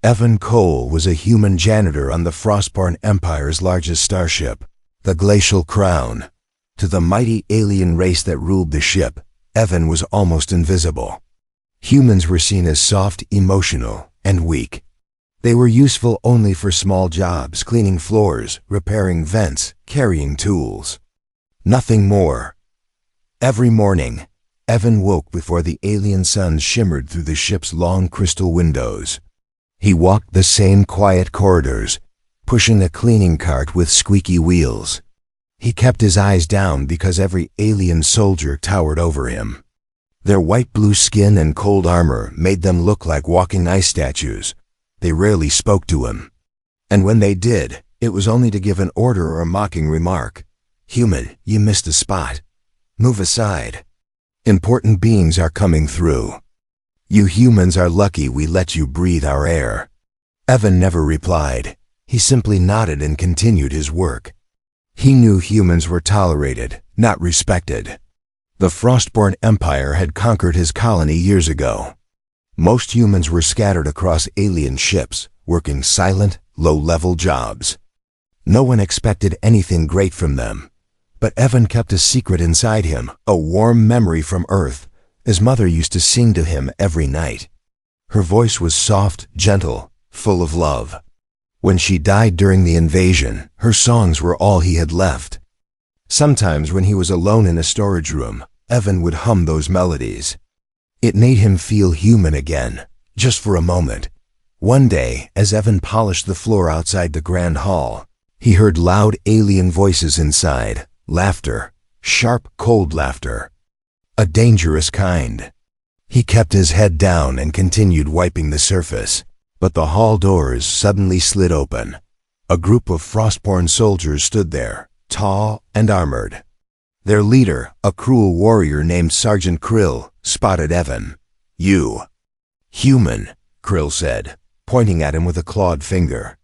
Evan Cole was a human janitor on the Frostborn Empire's largest starship, the Glacial Crown. To the mighty alien race that ruled the ship, Evan was almost invisible. Humans were seen as soft, emotional, and weak. They were useful only for small jobs, cleaning floors, repairing vents, carrying tools. Nothing more. Every morning, Evan woke before the alien sun shimmered through the ship's long crystal windows. He walked the same quiet corridors, pushing a cleaning cart with squeaky wheels. He kept his eyes down because every alien soldier towered over him. Their white-blue skin and cold armor made them look like walking ice statues. They rarely spoke to him. And when they did, it was only to give an order or a mocking remark. "Human, you missed a spot. Move aside. Important beings are coming through. You humans are lucky we let you breathe our air." Evan never replied. He simply nodded and continued his work. He knew humans were tolerated, not respected. The Frostborn Empire had conquered his colony years ago. Most humans were scattered across alien ships, working silent, low-level jobs. No one expected anything great from them. But Evan kept a secret inside him, a warm memory from Earth. His mother used to sing to him every night. Her voice was soft, gentle, full of love. When she died during the invasion, her songs were all he had left. Sometimes when he was alone in a storage room, Evan would hum those melodies. It made him feel human again, just for a moment. One day, as Evan polished the floor outside the Grand Hall, he heard loud alien voices inside, laughter, sharp, cold laughter. A dangerous kind. He kept his head down and continued wiping the surface, but the hall doors suddenly slid open. A group of Frostborn soldiers stood there, tall and armored. Their leader, a cruel warrior named Sergeant Krill, spotted Evan. "You." "Human," Krill said, pointing at him with a clawed finger.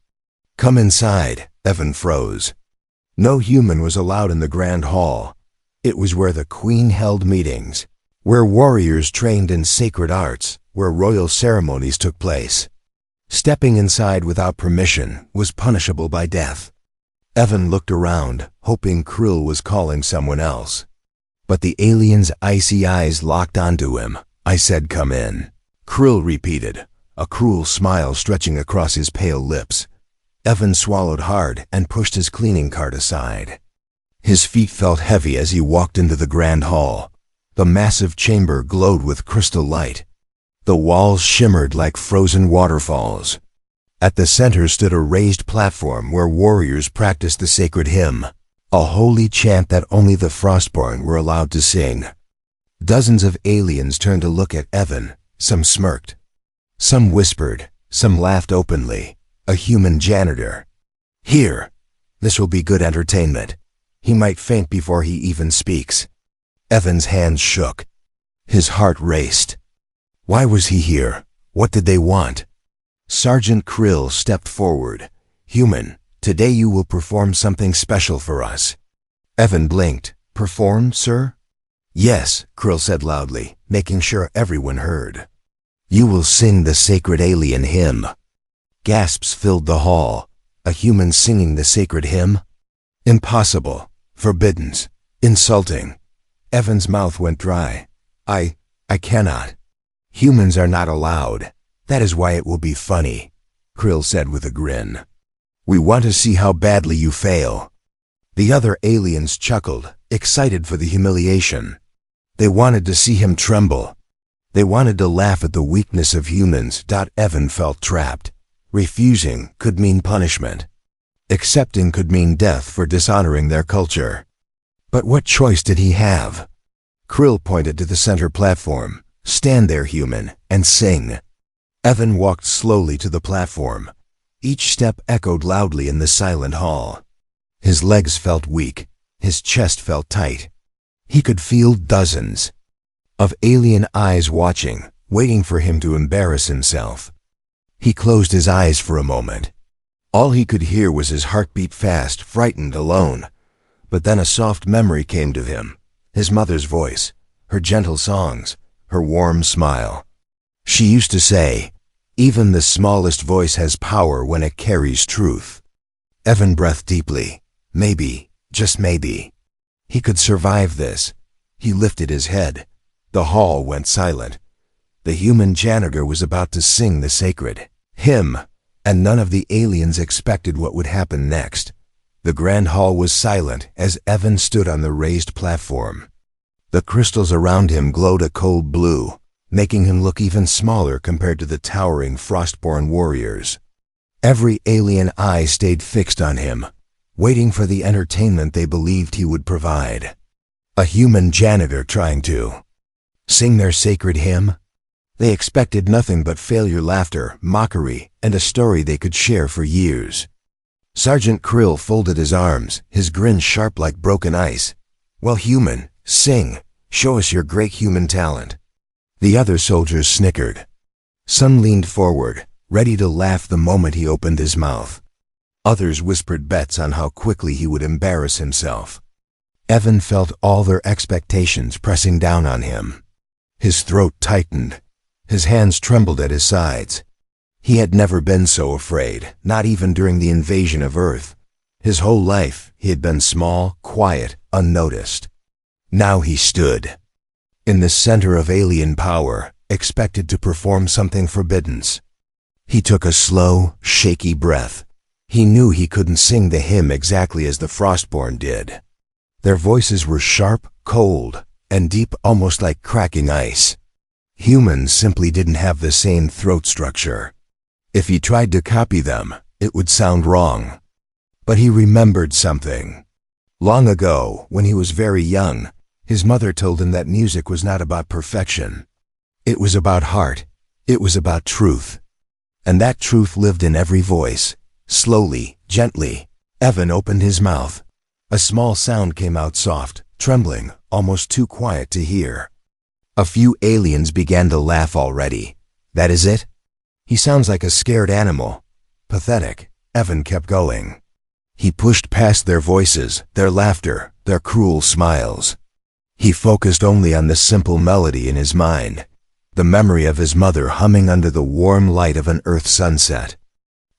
"Come inside." Evan froze. No human was allowed in the Grand Hall. It was where the Queen held meetings, where warriors trained in sacred arts, where royal ceremonies took place. Stepping inside without permission was punishable by death. Evan looked around, hoping Krill was calling someone else. But the alien's icy eyes locked onto him. "I said come in," Krill repeated, a cruel smile stretching across his pale lips. Evan swallowed hard and pushed his cleaning cart aside. His feet felt heavy as he walked into the Grand Hall. The massive chamber glowed with crystal light. The walls shimmered like frozen waterfalls. At the center stood a raised platform where warriors practiced the sacred hymn, a holy chant that only the Frostborn were allowed to sing. Dozens of aliens turned to look at Evan. Some smirked. Some whispered. Some laughed openly. A human janitor. "Here. This will be good entertainment. He might faint before he even speaks." Evan's hands shook. His heart raced. Why was he here? What did they want? Sergeant Krill stepped forward. "Human, today you will perform something special for us." Evan blinked. "Perform, sir?" "Yes," Krill said loudly, making sure everyone heard. "You will sing the sacred alien hymn." Gasps filled the hall. A human singing the sacred hymn? Impossible. Forbidden. Insulting. Evan's mouth went dry. I cannot. Humans are not allowed. That is why it will be funny," Krill said with a grin. "We want to see how badly you fail." The other aliens chuckled, excited for the humiliation. They wanted to see him tremble. They wanted to laugh at the weakness of humans. Evan felt trapped. Refusing could mean punishment. Accepting could mean death for dishonoring their culture. But what choice did he have? Krill pointed to the center platform. "Stand there, human, and sing." Evan walked slowly to the platform. Each step echoed loudly in the silent hall. His legs felt weak. His chest felt tight. He could feel dozens of alien eyes watching, waiting for him to embarrass himself. He closed his eyes for a moment. All he could hear was his heart beat fast, frightened, alone. But then a soft memory came to him. His mother's voice, her gentle songs, her warm smile. She used to say, Even the smallest voice has power when it carries truth. Evan breathed deeply. Maybe, just maybe, he could survive this. He lifted his head. The hall went silent. The human janitor was about to sing the sacred hymn, and none of the aliens expected what would happen next. The grand hall was silent as Evan stood on the raised platform. The crystals around him glowed a cold blue, making him look even smaller compared to the towering Frostborn warriors. Every alien eye stayed fixed on him, waiting for the entertainment they believed he would provide. A human janitor trying to sing their sacred hymn? They expected nothing but failure, laughter, mockery, and a story they could share for years. Sergeant Krill folded his arms, his grin sharp like broken ice. "Well, human, sing. Show us your great human talent." The other soldiers snickered. Some leaned forward, ready to laugh the moment he opened his mouth. Others whispered bets on how quickly he would embarrass himself. Evan felt all their expectations pressing down on him. His throat tightened. His hands trembled at his sides. He had never been so afraid, not even during the invasion of Earth. His whole life, he had been small, quiet, unnoticed. Now he stood in the center of alien power, expected to perform something forbidden. He took a slow, shaky breath. He knew he couldn't sing the hymn exactly as the Frostborn did. Their voices were sharp, cold, and deep, almost like cracking ice. Humans simply didn't have the same throat structure. If he tried to copy them, it would sound wrong. But he remembered something. Long ago, when he was very young, his mother told him that music was not about perfection. It was about heart. It was about truth. And that truth lived in every voice. Slowly, gently, Evan opened his mouth. A small sound came out, soft, trembling, almost too quiet to hear. A few aliens began to laugh already. "That is it? He sounds like a scared animal." Pathetic. Evan kept going. He pushed past their voices, their laughter, their cruel smiles. He focused only on the simple melody in his mind, the memory of his mother humming under the warm light of an Earth sunset.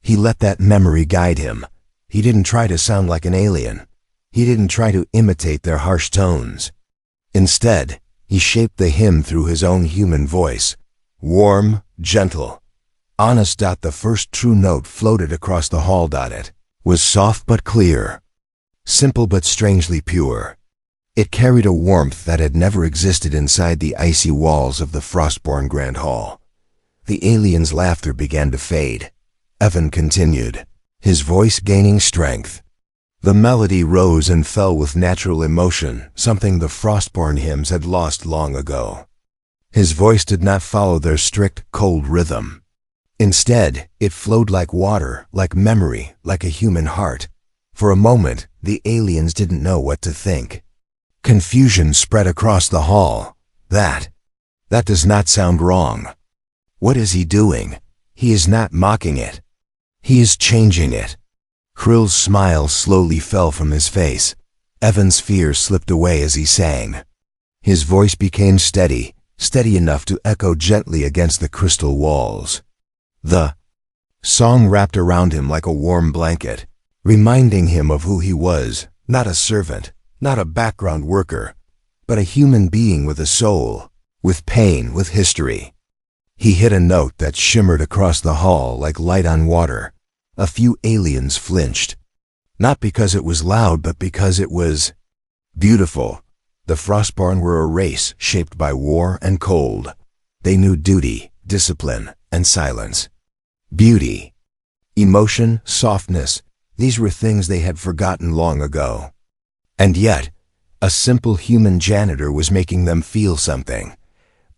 He let that memory guide him. He didn't try to sound like an alien. He didn't try to imitate their harsh tones. Instead, he shaped the hymn through his own human voice. Warm, gentle, honest. The first true note floated across the hall. It was soft but clear, simple but strangely pure. It carried a warmth that had never existed inside the icy walls of the Frostborn Grand Hall. The aliens' laughter began to fade. Evan continued, his voice gaining strength. The melody rose and fell with natural emotion, something the Frostborn hymns had lost long ago. His voice did not follow their strict, cold rhythm. Instead, it flowed like water, like memory, like a human heart. For a moment, the aliens didn't know what to think. Confusion spread across the hall. That does not sound wrong. What is he doing? He is not mocking it. He is changing it. Krill's smile slowly fell from his face. Evan's fear slipped away as he sang. His voice became steady, steady enough to echo gently against the crystal walls. The song wrapped around him like a warm blanket, reminding him of who he was, not a servant, not a background worker, but a human being with a soul, with pain, with history. He hit a note that shimmered across the hall like light on water. A few aliens flinched, not because it was loud, but because it was beautiful. The Frostborn were a race shaped by war and cold. They knew duty, discipline, and silence. Beauty, emotion, softness, these were things they had forgotten long ago. And yet, a simple human janitor was making them feel something.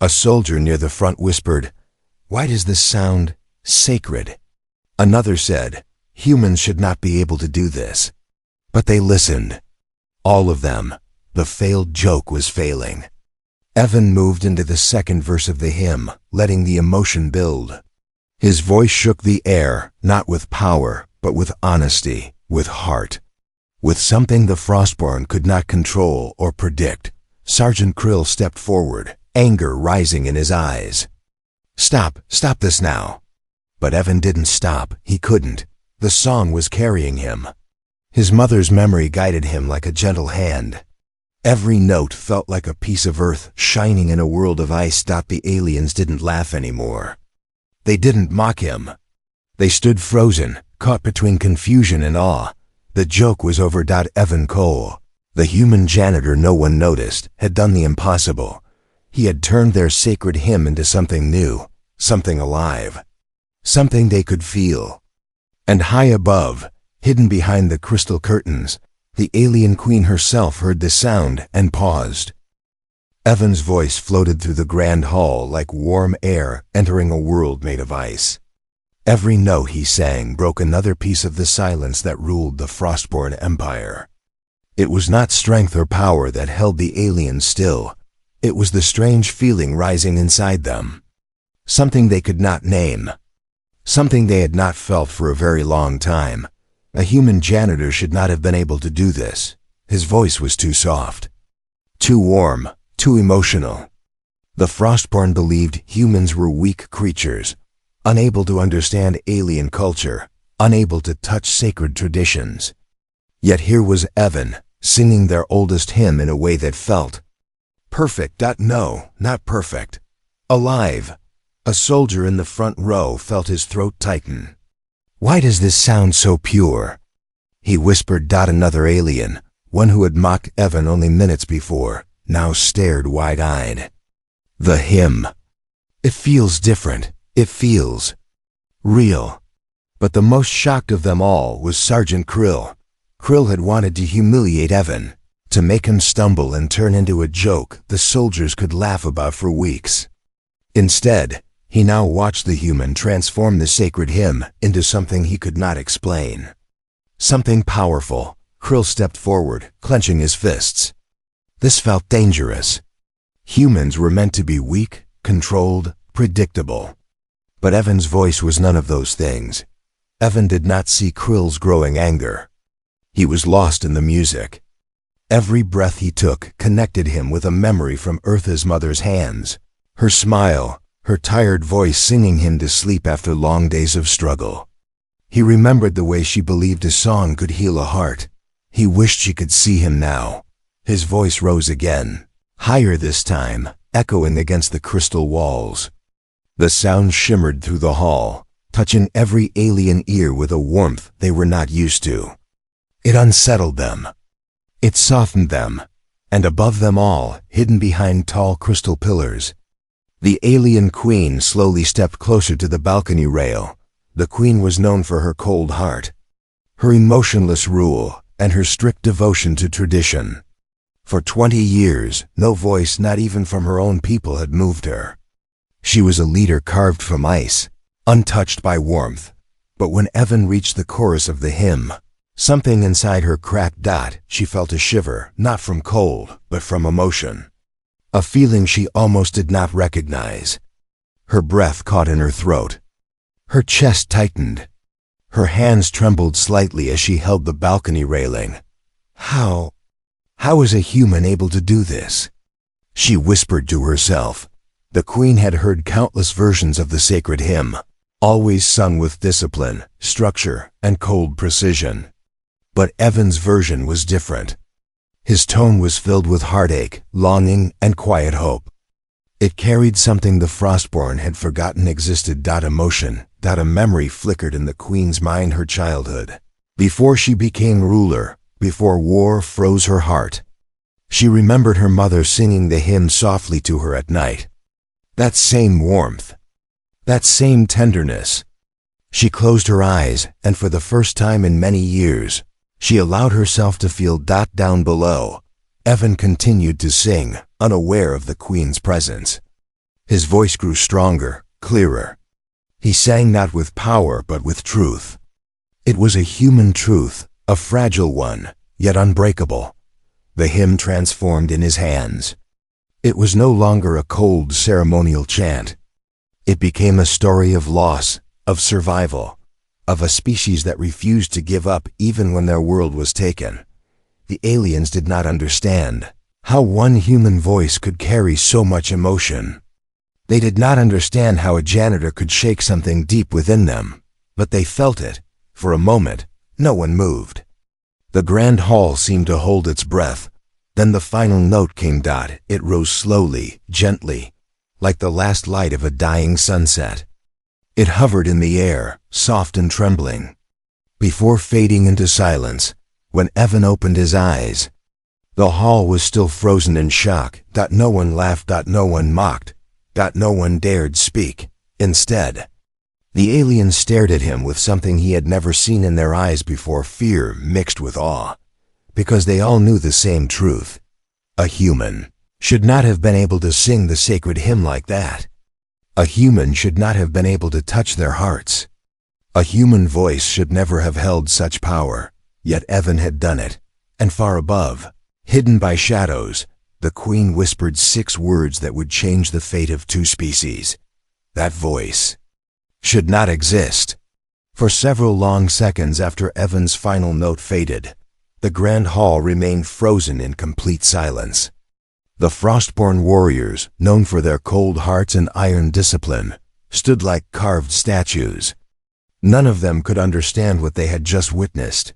A soldier near the front whispered, "Why does this sound sacred?" Another said, "Humans should not be able to do this." But they listened. All of them. The failed joke was failing. Evan moved into the second verse of the hymn, letting the emotion build. His voice shook the air, not with power, but with honesty, with heart. With something the Frostborn could not control or predict, Sergeant Krill stepped forward, anger rising in his eyes. Stop this now." But Evan didn't stop. He couldn't. The song was carrying him. His mother's memory guided him like a gentle hand. Every note felt like a piece of earth shining in a world of ice. The aliens didn't laugh anymore. They didn't mock him. They stood frozen, caught between confusion and awe. The joke was over. Evan Cole, the human janitor no one noticed, had done the impossible. He had turned their sacred hymn into something new, something alive, something they could feel. And high above, hidden behind the crystal curtains, the alien queen herself heard the sound and paused. Evan's voice floated through the grand hall like warm air entering a world made of ice. Every note he sang broke another piece of the silence that ruled the Frostborn Empire. It was not strength or power that held the aliens still. It was the strange feeling rising inside them. Something they could not name. Something they had not felt for a very long time. A human janitor should not have been able to do this. His voice was too soft, too warm, too emotional. The Frostborn believed humans were weak creatures, unable to understand alien culture, unable to touch sacred traditions. Yet here was Evan, singing their oldest hymn in a way that felt perfect. No, not perfect. Alive. A soldier in the front row felt his throat tighten. Why does this sound so pure? He whispered. Another alien, one who had mocked Evan only minutes before, now stared wide-eyed. The hymn. It feels different. It feels real. But the most shocked of them all was Sergeant Krill. Krill had wanted to humiliate Evan, to make him stumble and turn into a joke the soldiers could laugh about for weeks. Instead, he now watched the human transform the sacred hymn into something he could not explain. Something powerful. Krill stepped forward, clenching his fists. This felt dangerous. Humans were meant to be weak, controlled, predictable. But Evan's voice was none of those things. Evan did not see Krill's growing anger. He was lost in the music. Every breath he took connected him with a memory from Eartha's mother's hands. Her smile, her tired voice singing him to sleep after long days of struggle. He remembered the way she believed a song could heal a heart. He wished she could see him now. His voice rose again, higher this time, echoing against the crystal walls. The sound shimmered through the hall, touching every alien ear with a warmth they were not used to. It unsettled them. It softened them. And above them all, hidden behind tall crystal pillars, the alien queen slowly stepped closer to the balcony rail. The queen was known for her cold heart, her emotionless rule, and her strict devotion to tradition. For 20 years, no voice, not even from her own people, had moved her. She was a leader carved from ice, untouched by warmth. But when Evan reached the chorus of the hymn, something inside her cracked. She felt a shiver, not from cold, but from emotion. A feeling she almost did not recognize. Her breath caught in her throat. Her chest tightened. Her hands trembled slightly as she held the balcony railing. How is a human able to do this? She whispered to herself. The queen had heard countless versions of the sacred hymn, always sung with discipline, structure, and cold precision. But Evan's version was different. His tone was filled with heartache, longing, and quiet hope. It carried something the Frostborn had forgotten existed. Emotion, a memory flickered in the queen's mind, her childhood. Before she became ruler, before war froze her heart. She remembered her mother singing the hymn softly to her at night. That same warmth. That same tenderness. She closed her eyes, and for the first time in many years, she allowed herself to feel. Down below, Evan continued to sing, unaware of the queen's presence. His voice grew stronger, clearer. He sang not with power but with truth. It was a human truth, a fragile one, yet unbreakable. The hymn transformed in his hands. It was no longer a cold ceremonial chant. It became a story of loss, of survival, of a species that refused to give up even when their world was taken. The aliens did not understand how one human voice could carry so much emotion. They did not understand how a janitor could shake something deep within them, but they felt it. For a moment, no one moved. The grand hall seemed to hold its breath. Then the final note came. It rose slowly, gently, like the last light of a dying sunset. It hovered in the air, soft and trembling, before fading into silence. When Evan opened his eyes, the hall was still frozen in shock. No one laughed, no one mocked, no one dared speak. Instead, the aliens stared at him with something he had never seen in their eyes before, fear mixed with awe, because they all knew the same truth. A human should not have been able to sing the sacred hymn like that. A human should not have been able to touch their hearts. A human voice should never have held such power, yet Evan had done it, and far above, hidden by shadows, the Queen whispered 6 words that would change the fate of 2 species. That voice should not exist. For several long seconds after Evan's final note faded, the grand hall remained frozen in complete silence. The Frostborn warriors, known for their cold hearts and iron discipline, stood like carved statues. None of them could understand what they had just witnessed.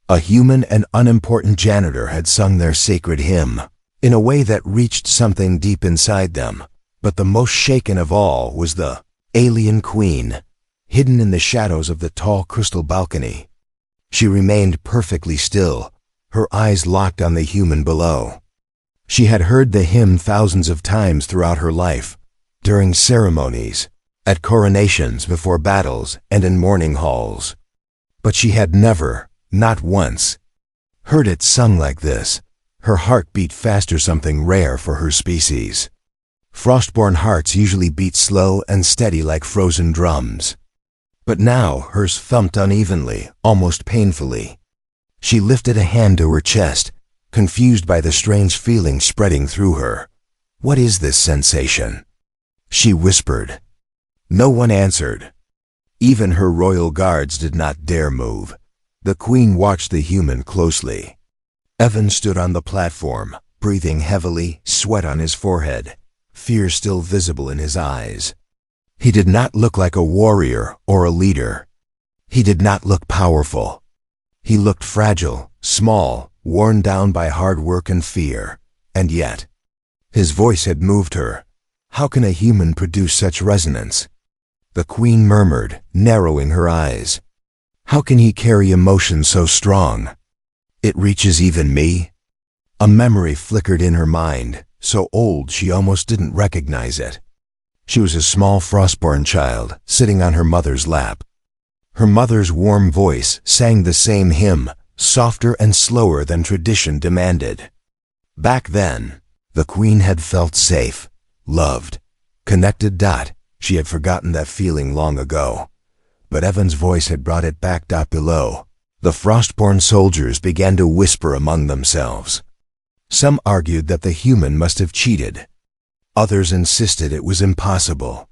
A human and unimportant janitor had sung their sacred hymn, in a way that reached something deep inside them. But the most shaken of all was the alien queen, hidden in the shadows of the tall crystal balcony. She remained perfectly still, her eyes locked on the human below. She had heard the hymn thousands of times throughout her life, during ceremonies, at coronations, before battles, and in mourning halls. But she had never, not once, heard it sung like this. Her heart beat faster, something rare for her species. Frostborn hearts usually beat slow and steady like frozen drums. But now hers thumped unevenly, almost painfully. She lifted a hand to her chest, confused by the strange feeling spreading through her. "What is this sensation?" she whispered. No one answered. Even her royal guards did not dare move. The Queen watched the human closely. Evan stood on the platform, breathing heavily, sweat on his forehead, fear still visible in his eyes. He did not look like a warrior or a leader. He did not look powerful. He looked fragile, small, worn down by hard work and fear. And yet, his voice had moved her. How can a human produce such resonance? The Queen murmured, narrowing her eyes. How can he carry emotion so strong? It reaches even me? A memory flickered in her mind, so old she almost didn't recognize it. She was a small Frostborn child, sitting on her mother's lap. Her mother's warm voice sang the same hymn, softer and slower than tradition demanded. Back then, the Queen had felt safe, loved, connected. She had forgotten that feeling long ago. But Evan's voice had brought it back. Below, the Frostborn soldiers began to whisper among themselves. Some argued that the human must have cheated. Others insisted it was impossible.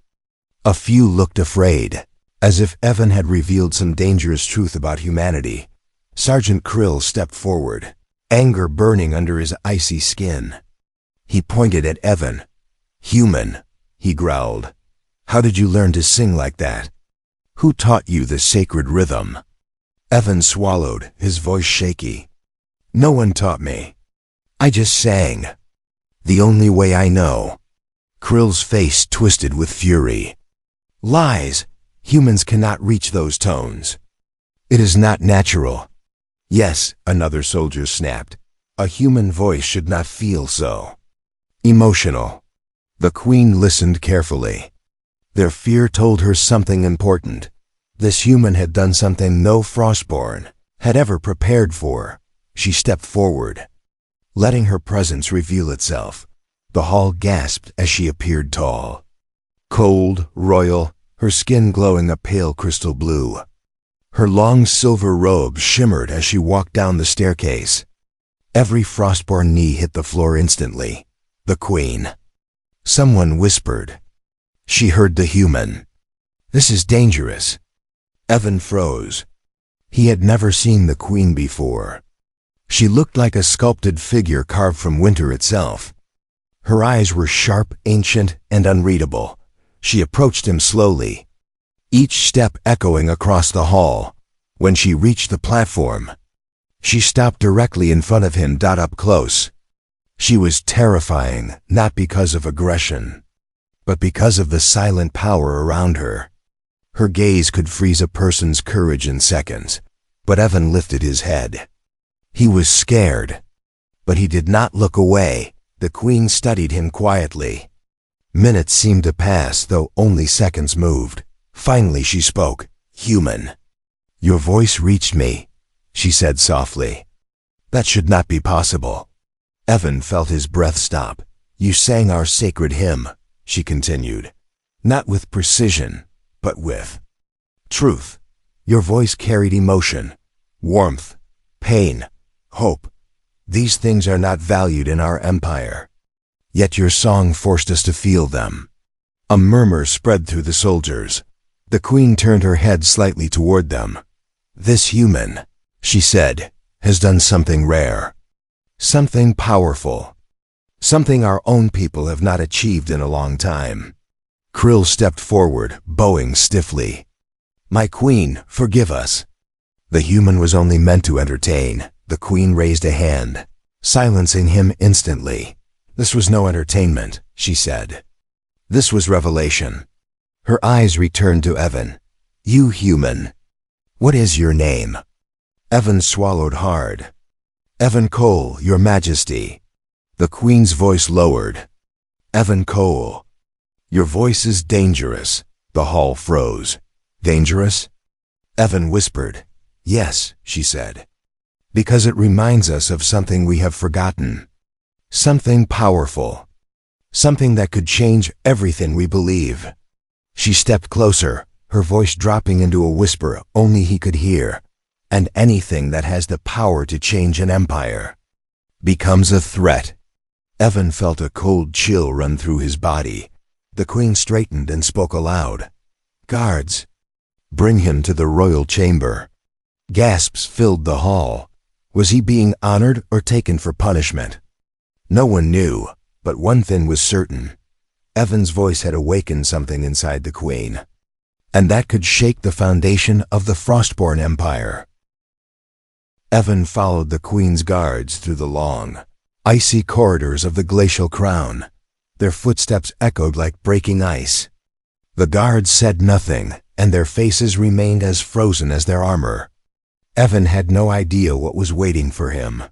A few looked afraid, as if Evan had revealed some dangerous truth about humanity. Sergeant Krill stepped forward, anger burning under his icy skin. He pointed at Evan. "Human," he growled. "How did you learn to sing like that? Who taught you the sacred rhythm?" Evan swallowed, his voice shaky. "No one taught me. I just sang. The only way I know." Krill's face twisted with fury. "Lies! Humans cannot reach those tones. It is not natural." "Yes," another soldier snapped. "A human voice should not feel so emotional." The Queen listened carefully. Their fear told her something important. This human had done something no Frostborn had ever prepared for. She stepped forward, letting her presence reveal itself. The hall gasped as she appeared tall, cold, royal, her skin glowing a pale crystal blue. Her long silver robe shimmered as she walked down the staircase. Every Frostborn knee hit the floor instantly. The Queen. Someone whispered. She heard the human. "This is dangerous." Evan froze. He had never seen the Queen before. She looked like a sculpted figure carved from winter itself. Her eyes were sharp, ancient, and unreadable. She approached him slowly, each step echoing across the hall. When she reached the platform, she stopped directly in front of him, up close. She was terrifying, not because of aggression, but because of the silent power around her. Her gaze could freeze a person's courage in seconds, but Evan lifted his head. He was scared, but he did not look away. The Queen studied him quietly. Minutes seemed to pass, though only seconds moved. Finally she spoke. "Human, your voice reached me," she said softly. "That should not be possible." Evan felt his breath stop. "You sang our sacred hymn," she continued, "not with precision, but with truth. Your voice carried emotion, warmth, pain, hope. These things are not valued in our empire. Yet your song forced us to feel them." A murmur spread through the soldiers. The Queen turned her head slightly toward them. "This human," she said, "has done something rare. Something powerful. Something our own people have not achieved in a long time." Krill stepped forward, bowing stiffly. "My Queen, forgive us." The human was only meant to entertain. The Queen raised a hand, silencing him instantly. "This was no entertainment," she said. "This was revelation." Her eyes returned to Evan. "You human, what is your name?" Evan swallowed hard. "Evan Cole, your Majesty." The Queen's voice lowered. "Evan Cole, your voice is dangerous." The hall froze. "Dangerous?" Evan whispered. "Yes," she said. "Because it reminds us of something we have forgotten. Something powerful. Something that could change everything we believe." She stepped closer, her voice dropping into a whisper only he could hear. "And anything that has the power to change an empire becomes a threat." Evan felt a cold chill run through his body. The Queen straightened and spoke aloud. "Guards, bring him to the royal chamber." Gasps filled the hall. Was he being honored or taken for punishment? No one knew, but one thing was certain. Evan's voice had awakened something inside the Queen, and that could shake the foundation of the Frostborn Empire. Evan followed the Queen's guards through the long, icy corridors of the glacial crown. Their footsteps echoed like breaking ice. The guards said nothing, and their faces remained as frozen as their armor. Evan had no idea what was waiting for him.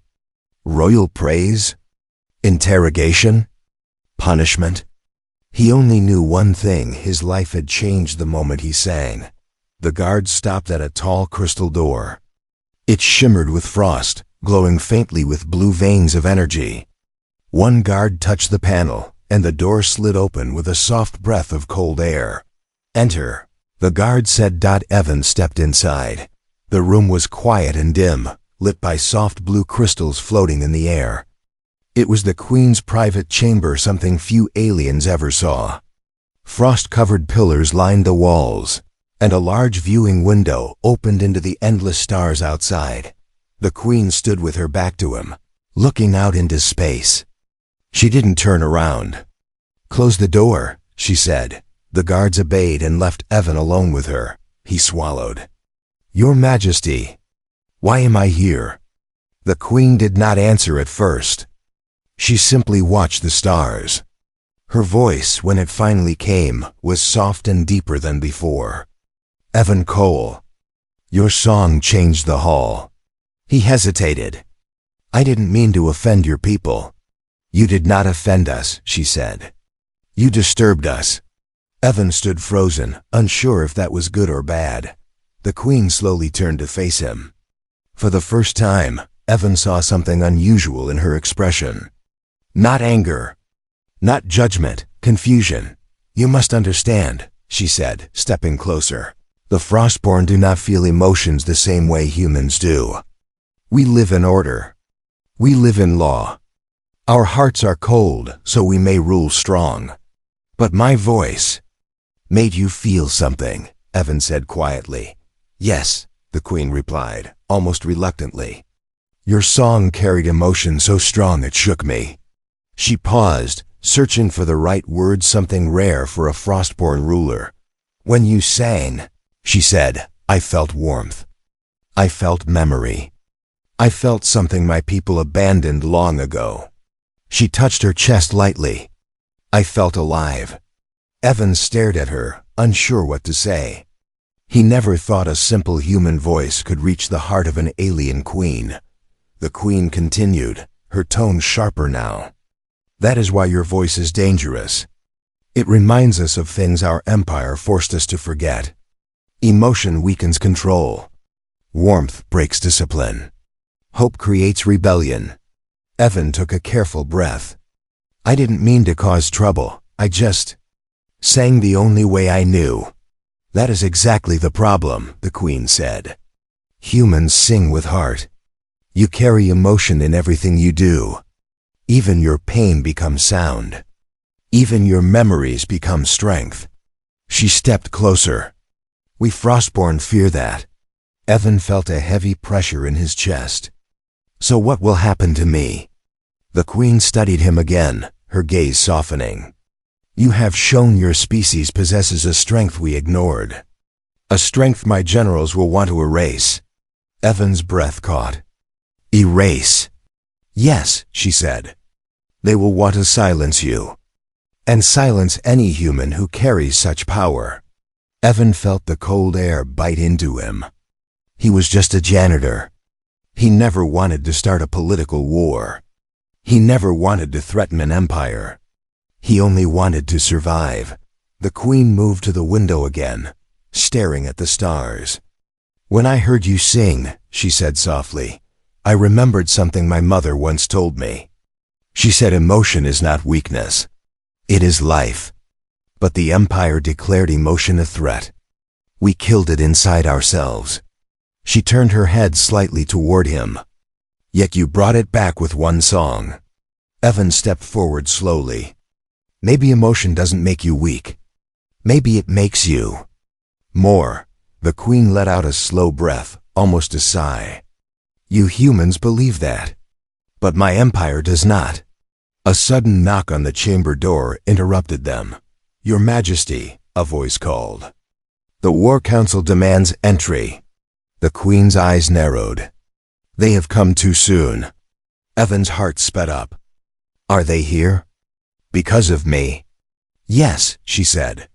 Royal praise? Interrogation? Punishment? He only knew one thing: his life had changed the moment he sang. The guards stopped at a tall crystal door. It shimmered with frost, glowing faintly with blue veins of energy. One guard touched the panel, and the door slid open with a soft breath of cold air. "Enter," the guard said. Evan stepped inside. The room was quiet and dim, lit by soft blue crystals floating in the air. It was the Queen's private chamber, something few aliens ever saw. Frost-covered pillars lined the walls, and a large viewing window opened into the endless stars outside. The Queen stood with her back to him, looking out into space. She didn't turn around. "Close the door," she said. The guards obeyed and left Evan alone with her. He swallowed. "Your Majesty, why am I here?" The Queen did not answer at first. She simply watched the stars. Her voice, when it finally came, was soft and deeper than before. "Evan Cole, your song changed the hall." He hesitated. "I didn't mean to offend your people." "You did not offend us," she said. "You disturbed us." Evan stood frozen, unsure if that was good or bad. The Queen slowly turned to face him. For the first time, Evan saw something unusual in her expression. Not anger, not judgment, confusion. "You must understand," she said, stepping closer. "The Frostborn do not feel emotions the same way humans do. We live in order. We live in law. Our hearts are cold, so we may rule strong. But my voice made you feel something," Evan said quietly. "Yes," the Queen replied, almost reluctantly. "Your song carried emotion so strong it shook me." She paused, searching for the right word, something rare for a Frostborn ruler. When you sang, she said, I felt warmth. I felt memory. I felt something my people abandoned long ago. She touched her chest lightly. I felt alive. Evan stared at her, unsure what to say. He never thought a simple human voice could reach the heart of an alien queen. The queen continued, her tone sharper now. That is why your voice is dangerous. It reminds us of things our empire forced us to forget. Emotion weakens control. Warmth breaks discipline. Hope creates rebellion. Evan took a careful breath. I didn't mean to cause trouble. I just sang the only way I knew. That is exactly the problem, the queen said. Humans sing with heart. You carry emotion in everything you do. Even your pain becomes sound. Even your memories become strength. She stepped closer. We Frostborn fear that. Evan felt a heavy pressure in his chest. So what will happen to me? The queen studied him again, her gaze softening. You have shown your species possesses a strength we ignored. A strength my generals will want to erase. Evan's breath caught. Erase. Yes, she said. They will want to silence you. And silence any human who carries such power. Evan felt the cold air bite into him. He was just a janitor. He never wanted to start a political war. He never wanted to threaten an empire. He only wanted to survive. The queen moved to the window again, staring at the stars. When I heard you sing, she said softly, I remembered something my mother once told me. She said emotion is not weakness. It is life. But the empire declared emotion a threat. We killed it inside ourselves. She turned her head slightly toward him. Yet you brought it back with one song. Evan stepped forward slowly. Maybe emotion doesn't make you weak. Maybe it makes you more. The queen let out a slow breath, almost a sigh. You humans believe that. But my empire does not. A sudden knock on the chamber door interrupted them. Your Majesty, a voice called. The War Council demands entry. The queen's eyes narrowed. They have come too soon. Evan's heart sped up. Are they here? Because of me? Yes, she said.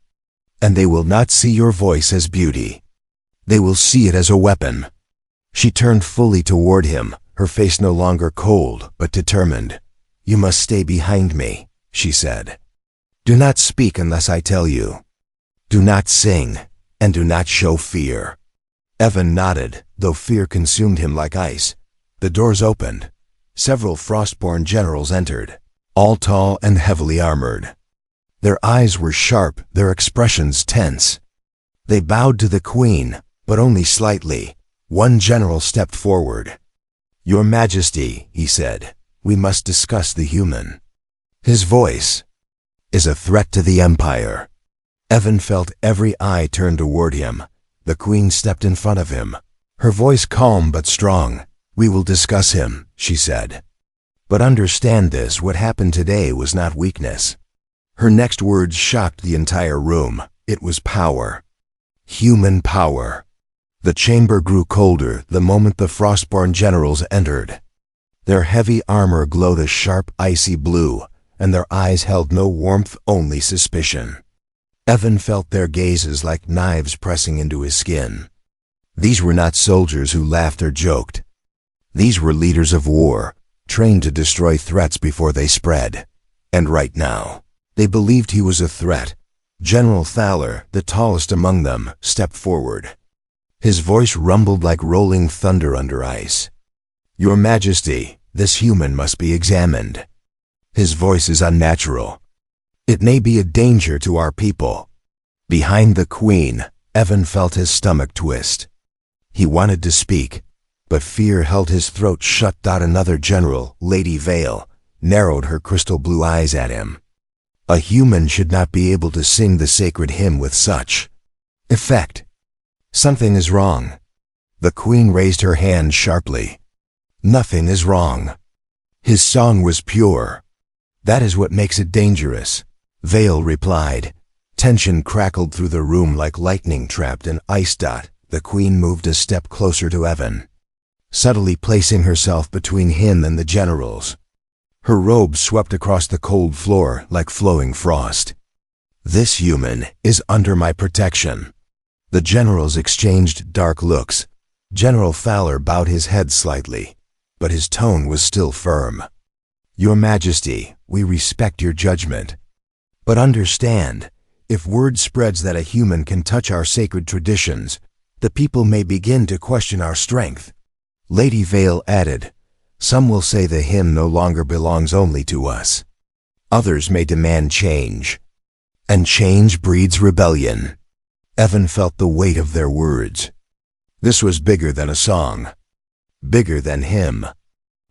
And they will not see your voice as beauty. They will see it as a weapon. She turned fully toward him, her face no longer cold, but determined. You must stay behind me, she said. Do not speak unless I tell you. Do not sing, and do not show fear. Evan nodded, though fear consumed him like ice. The doors opened. Several Frostborn generals entered, all tall and heavily armored. Their eyes were sharp, their expressions tense. They bowed to the queen, but only slightly. One general stepped forward. Your Majesty, he said, we must discuss the human. His voice is a threat to the empire. Evan felt every eye turn toward him. The queen stepped in front of him, her voice calm but strong. We will discuss him, she said. But understand this, what happened today was not weakness. Her next words shocked the entire room. It was power. Human power. The chamber grew colder the moment the Frostborn generals entered. Their heavy armor glowed a sharp, icy blue, and their eyes held no warmth, only suspicion. Evan felt their gazes like knives pressing into his skin. These were not soldiers who laughed or joked. These were leaders of war, trained to destroy threats before they spread. And right now, they believed he was a threat. General Thaler, the tallest among them, stepped forward. His voice rumbled like rolling thunder under ice. Your Majesty, this human must be examined. His voice is unnatural. It may be a danger to our people. Behind the queen, Evan felt his stomach twist. He wanted to speak, but fear held his throat shut. Another general, Lady Vale, narrowed her crystal blue eyes at him. A human should not be able to sing the sacred hymn with such effect. Something is wrong. The queen raised her hand sharply. Nothing is wrong. His song was pure. That is what makes it dangerous, Vale replied. Tension crackled through the room like lightning trapped in ice. The Queen moved a step closer to Evan, subtly placing herself between him and the generals. Her robe swept across the cold floor like flowing frost. This human is under my protection. The generals exchanged dark looks. General Fowler bowed his head slightly, but his tone was still firm. Your Majesty, we respect your judgment. But understand, if word spreads that a human can touch our sacred traditions, the people may begin to question our strength. Lady Vale added, some will say the hymn no longer belongs only to us. Others may demand change. And change breeds rebellion. Evan felt the weight of their words. This was bigger than a song. Bigger than him.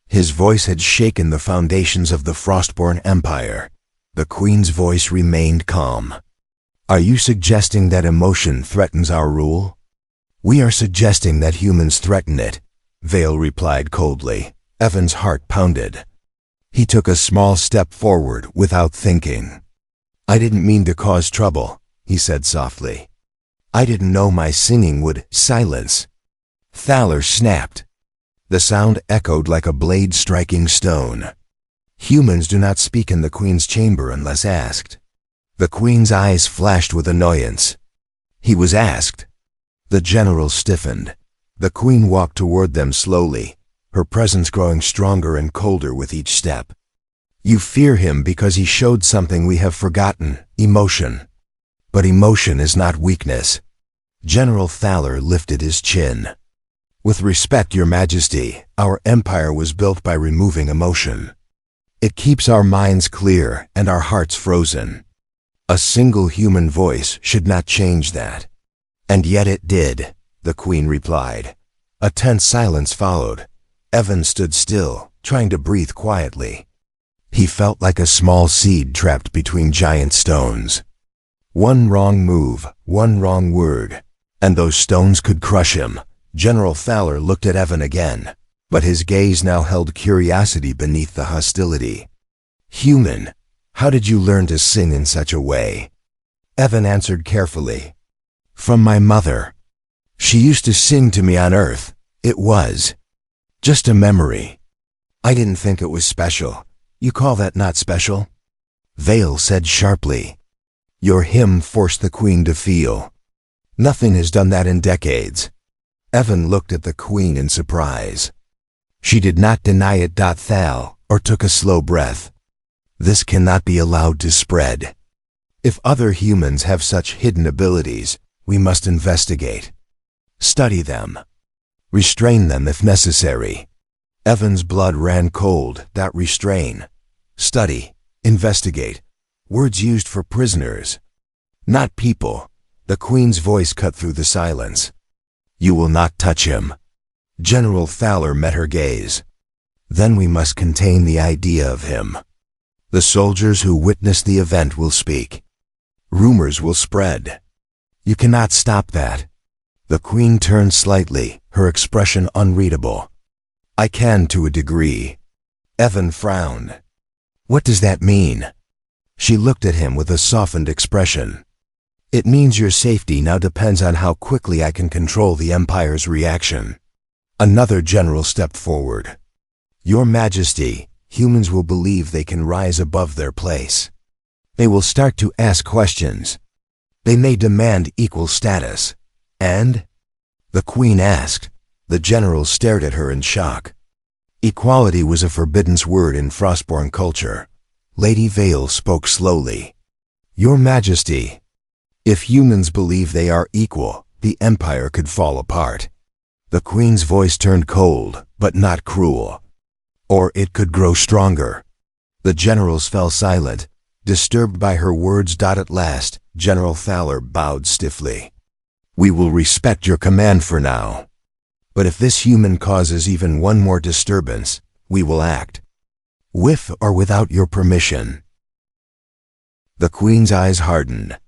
His voice had shaken the foundations of the Frostborn Empire. The Queen's voice remained calm. Are you suggesting that emotion threatens our rule? We are suggesting that humans threaten it, Vale replied coldly. Evan's heart pounded. He took a small step forward without thinking. I didn't mean to cause trouble, he said softly. I didn't know my singing would silence. Thaler snapped. The sound echoed like a blade striking stone. Humans do not speak in the Queen's chamber unless asked. The Queen's eyes flashed with annoyance. He was asked. The general stiffened. The Queen walked toward them slowly, her presence growing stronger and colder with each step. You fear him because he showed something we have forgotten, emotion. But emotion is not weakness. General Thaler lifted his chin. With respect, Your Majesty, our empire was built by removing emotion. It keeps our minds clear and our hearts frozen. A single human voice should not change that. And yet it did, the Queen replied. A tense silence followed. Evan stood still, trying to breathe quietly. He felt like a small seed trapped between giant stones. One wrong move, one wrong word, and those stones could crush him. General Thaler looked at Evan again, but his gaze now held curiosity beneath the hostility. Human, how did you learn to sing in such a way? Evan answered carefully. From my mother. She used to sing to me on Earth. It was just a memory. I didn't think it was special. You call that not special? Vale said sharply. Your hymn forced the Queen to feel. Nothing has done that in decades. Evan looked at the Queen in surprise. She did not deny it. Thal, or took a slow breath. This cannot be allowed to spread. If other humans have such hidden abilities, we must investigate. Study them. Restrain them if necessary. Evan's blood ran cold. That restrain. Study. Investigate. Words used for prisoners. Not people. The Queen's voice cut through the silence. You will not touch him. General Thaler met her gaze. Then we must contain the idea of him. The soldiers who witnessed the event will speak. Rumors will spread. You cannot stop that. The Queen turned slightly, her expression unreadable. I can to a degree. Evan frowned. What does that mean? She looked at him with a softened expression. It means your safety now depends on how quickly I can control the Empire's reaction. Another general stepped forward. Your Majesty, humans will believe they can rise above their place. They will start to ask questions. They may demand equal status. And? The Queen asked. The generals stared at her in shock. Equality was a forbidden word in Frostborn culture. Lady Vale spoke slowly. Your Majesty, if humans believe they are equal, the Empire could fall apart. The Queen's voice turned cold, but not cruel. Or it could grow stronger. The generals fell silent, disturbed by her words. At last, General Thaler bowed stiffly. We will respect your command for now. But if this human causes even one more disturbance, we will act. With or without your permission. The Queen's eyes hardened.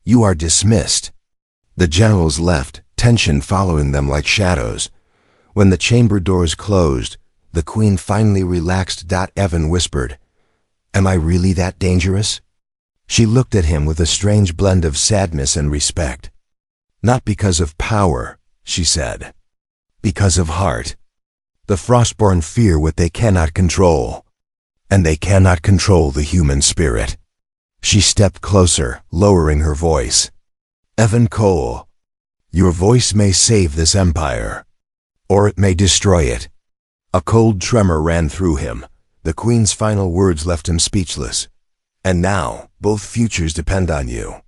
You are dismissed. The generals left, tension following them like shadows. When the chamber doors closed, the Queen finally relaxed. Evan whispered, Am I really that dangerous? She looked at him with a strange blend of sadness and respect. Not because of power, she said. Because of heart. The Frostborn fear what they cannot control. And they cannot control the human spirit. She stepped closer, lowering her voice. Evan Cole, your voice may save this empire, or it may destroy it. A cold tremor ran through him. The Queen's final words left him speechless. And now, both futures depend on you.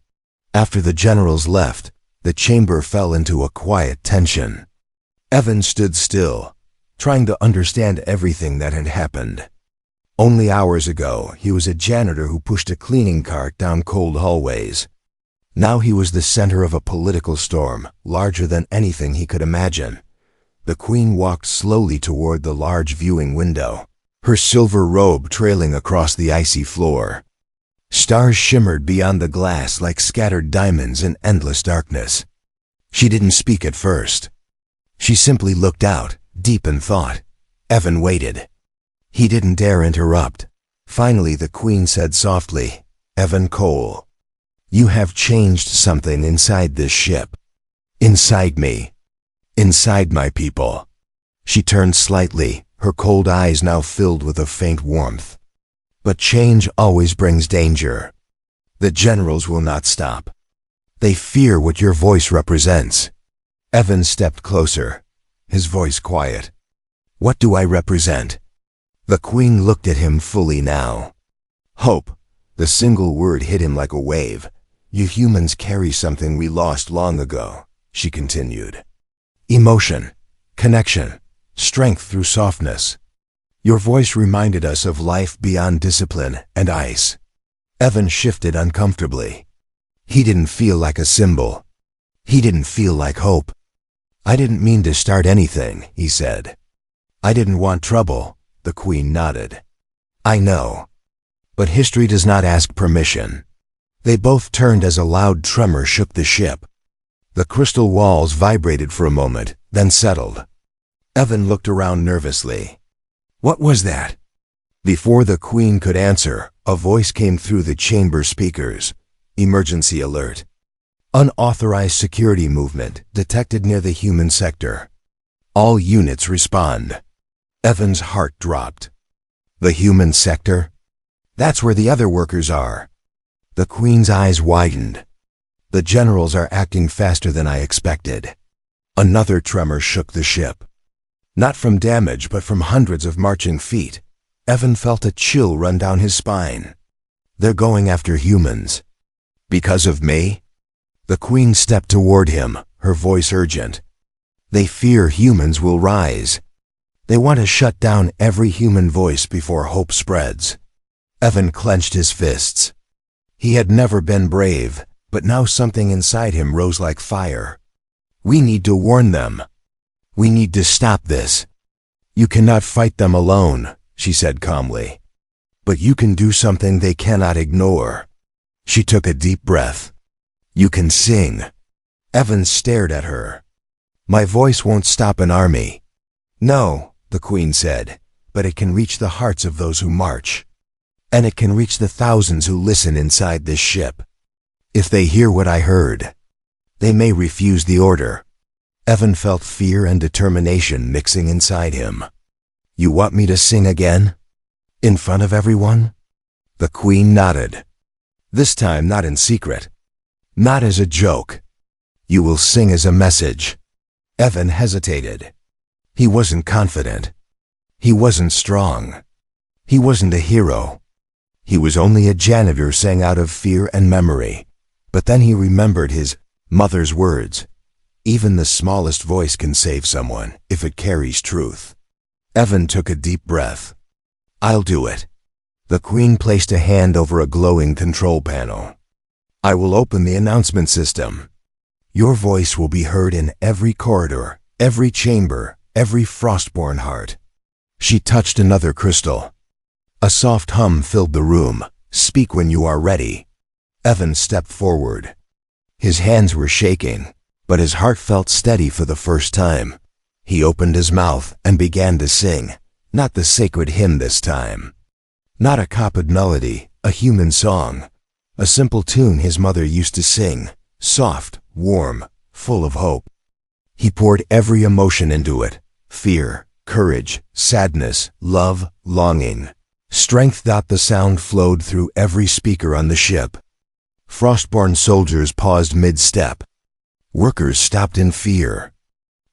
After the generals left, the chamber fell into a quiet tension. Evan stood still, trying to understand everything that had happened. Only hours ago, he was a janitor who pushed a cleaning cart down cold hallways. Now he was the center of a political storm, larger than anything he could imagine. The Queen walked slowly toward the large viewing window, her silver robe trailing across the icy floor. Stars shimmered beyond the glass like scattered diamonds in endless darkness. She didn't speak at first. She simply looked out, deep in thought. Evan waited. He didn't dare interrupt. Finally, the Queen said softly, Evan Cole, you have changed something inside this ship. Inside me. Inside my people. She turned slightly, her cold eyes now filled with a faint warmth. But change always brings danger. The generals will not stop. They fear what your voice represents. Evan stepped closer, his voice quiet. What do I represent? The Queen looked at him fully now. Hope. The single word hit him like a wave. You humans carry something we lost long ago, she continued. Emotion, connection, strength through softness. Your voice reminded us of life beyond discipline and ice. Evan shifted uncomfortably. He didn't feel like a symbol. He didn't feel like hope. I didn't mean to start anything, he said. I didn't want trouble, the Queen nodded. I know. But history does not ask permission. They both turned as a loud tremor shook the ship. The crystal walls vibrated for a moment, then settled. Evan looked around nervously. What was that? Before the Queen could answer, a voice came through the chamber speakers. Emergency alert. Unauthorized security movement detected near the human sector. All units respond. Evan's heart dropped. The human sector? That's where the other workers are. The Queen's eyes widened. The generals are acting faster than I expected. Another tremor shook the ship. Not from damage, but from hundreds of marching feet. Evan felt a chill run down his spine. They're going after humans. Because of me? The Queen stepped toward him, her voice urgent. They fear humans will rise. They want to shut down every human voice before hope spreads. Evan clenched his fists. He had never been brave, but now something inside him rose like fire. We need to warn them. We need to stop this. You cannot fight them alone, she said calmly. But you can do something they cannot ignore. She took a deep breath. You can sing. Evan stared at her. My voice won't stop an army. No, the Queen said, but it can reach the hearts of those who march. And it can reach the thousands who listen inside this ship. If they hear what I heard, they may refuse the order. Evan felt fear and determination mixing inside him. You want me to sing again? In front of everyone? The Queen nodded. This time not in secret. Not as a joke. You will sing as a message. Evan hesitated. He wasn't confident. He wasn't strong. He wasn't a hero. He was only a janitor sang out of fear and memory. But then he remembered his mother's words. Even the smallest voice can save someone if it carries truth. Evan took a deep breath. I'll do it. The Queen placed a hand over a glowing control panel. I will open the announcement system. Your voice will be heard in every corridor, every chamber, every Frostborn heart. She touched another crystal. A soft hum filled the room. Speak when you are ready. Evan stepped forward. His hands were shaking, but his heart felt steady for the first time. He opened his mouth and began to sing, not the sacred hymn this time. Not a copied melody, a human song. A simple tune his mother used to sing, soft, warm, full of hope. He poured every emotion into it: fear, courage, sadness, love, longing. Strength. The sound flowed through every speaker on the ship. Frostborn soldiers paused mid-step. Workers stopped in fear.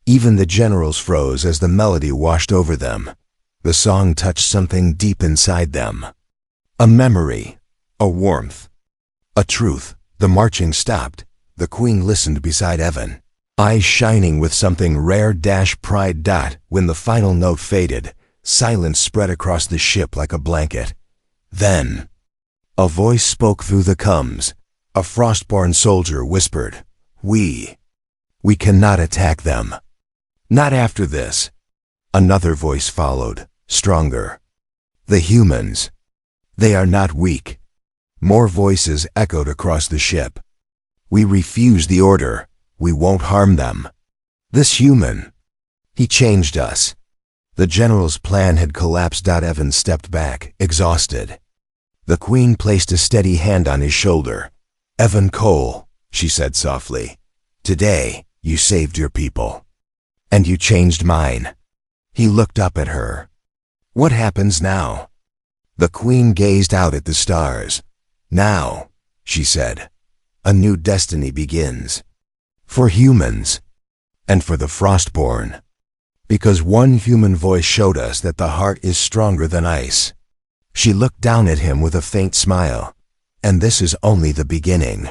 Even the generals froze as the melody washed over them. The song touched something deep inside them. A memory, a warmth, a truth. The marching stopped. The Queen listened beside Evan, eyes shining with something rare. Pride. When the final note faded, silence spread across the ship like a blanket. Then, a voice spoke through the coms. A Frostborn soldier whispered, We cannot attack them. Not after this. Another voice followed, stronger. The humans. They are not weak. More voices echoed across the ship. We refuse the order. We won't harm them. This human, he changed us. The general's plan had collapsed. Evan stepped back, exhausted. The Queen placed a steady hand on his shoulder. Evan Cole, she said softly, today you saved your people. And you changed mine. He looked up at her. What happens now? The Queen gazed out at the stars. Now, she said, a new destiny begins. For humans, and for the Frostborn. Because one human voice showed us that the heart is stronger than ice. She looked down at him with a faint smile. And this is only the beginning.